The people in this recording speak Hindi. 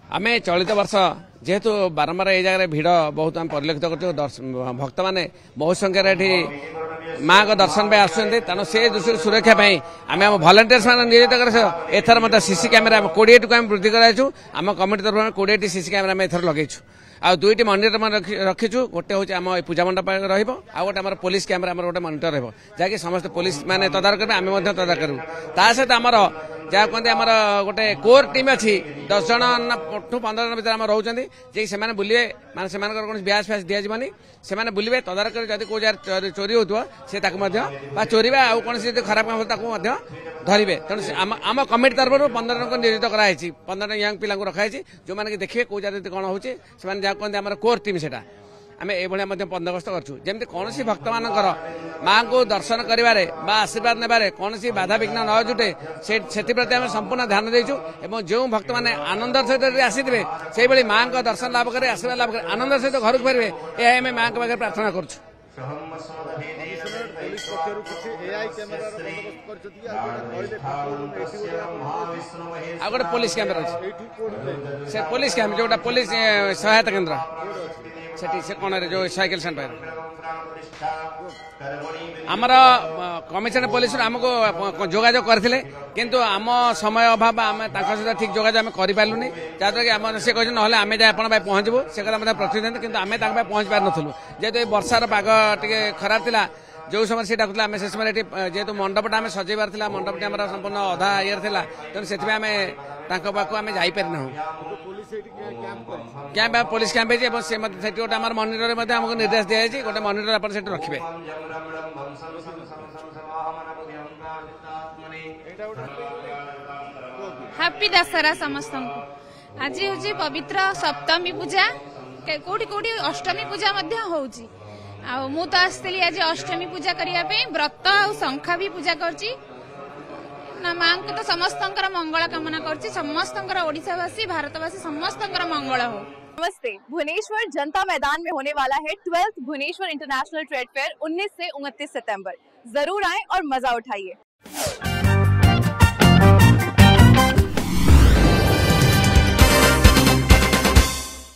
आमे चलित वर्ष जेहेतु बारंबार ये जगह भिड़ बहुत आम परिलक्षित कर भक्त मैंने बहुत संख्यार ये माँ का दर्शन पे आसुच्च तेणु से दृष्टि सुरक्षा आम आम भलेंटियर्स मैंने नियोजित कर एथर मतलब सीसी कैमेरा 20 टी वृद्धि कराइछु आम कमिटी तरफ 20 टी सीसी कैमेरा एथर लगेछु आ 2टी मॉनिटर रखीचु गोटे हूँ आम पूजा मंडप रोटे आम पुलिस कैमेरा गोटे मॉनिटर रही जहाँकि समस्त पुलिस मैंने तदारख करेंगे आम तदारख करूँ ता सहित आमर जहाँ कहते आमर गोटे कोर टीम अच्छी 10 जन 15 जन भर रोचे जे बुले माने कौन ब्याज फ्याज दिजानी से बुले तदारख कर कौ जगह चोरी होता चोरी आउ कौन खराब काम धरवे तेणु आम कमिटी तरफ 15 जन नियोजित कराई 15 यंग पिला रखाई जो मैंने देखिए कौ जगह कौन हो जहाँ कहते आम कोर टीम से आम ये बंदोबस्त करमी कौन भक्त मान माँ को दर्शन करे आशीर्वाद ने कौन बाधा विघ्न न जुटे से प्रति आम संपूर्ण ध्यान देचु जो भक्त मैंने आनंद सहित आसीथे से माँ का दर्शन लाभ करें आशीर्वाद लाभ करें आनंद सहित घर को फेरवे यह आम माँ के पाखे प्रार्थना कर गोटे पुलिस कैमेरा अच्छे से पुलिस कैमेरा जोटा पुलिस सहायता केन्द्र से कौन जो साइकिल सेंटर आमर कमिशनर पुलिस आमको जोगाजोग करते किंतु आम समय अभाव आम सहित ठीक जोगाजोग आम करें जहाँद्वारा कि आम से कहते ना आम जाए आप पहुंचबू से कथा प्रतिनिधि किंतु आम पहुंच पार नथुलु जेहेतु वर्षार पाग टे खराब थिला जो समय से डाकुला आम से समय जेहेतु मंडपटा आम सजेबार था मंडपटी आम संपूर्ण अधा ये तेणु से आम पाक आम जापरिना कैंप पुलिस कैंप से गोटे आम मॉनिटर आमको निर्देश दिखाई गोटे मॉनिटर आप रखिए हैप्पी दशहरा समस्त आज हूँ पवित्र सप्तमी पूजा कोटी कोटी अष्टमी पूजा होउची मु तो आसती आज अष्टमी पूजा करने व्रत आ शंखा भी पूजा करची ना माँ को तो समस्त मंगल कामना करची समस्त ओडिशावासी भारतवासी समस्त मंगल हो। नमस्ते। भुवनेश्वर जनता मैदान में होने वाला है 12th Bhubaneswar international trade fair 19 से 29 सितंबर। जरूर आएं और मजा उठाइए।